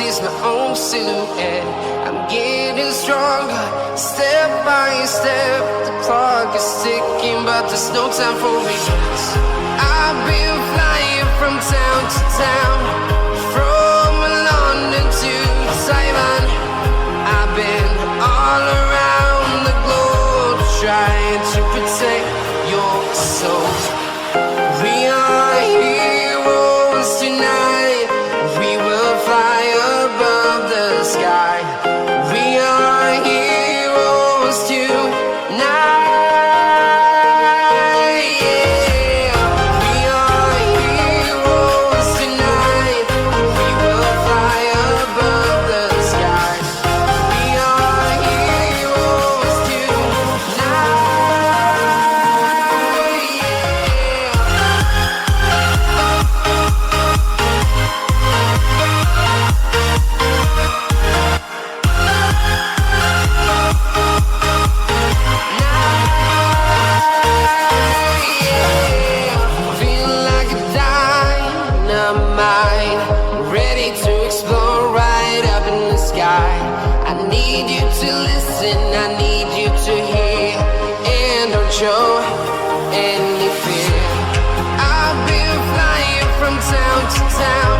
is my own silhouette. I'm getting stronger, step by step. The clock is ticking, but there's no time for regrets. I've been flying from town to town, from London to Taiwan. I've been all around the globe, trying to protect your soul. We are heroes tonight. We will fly above the sky. We are heroes tonight. Yeah. We are heroes tonight. We will fly above the sky. We are heroes tonight. Feel like a dynamite, ready to explode right up in the sky. I need you to listen, I need you to hear, and don't show any fear. I've been flying from town to town,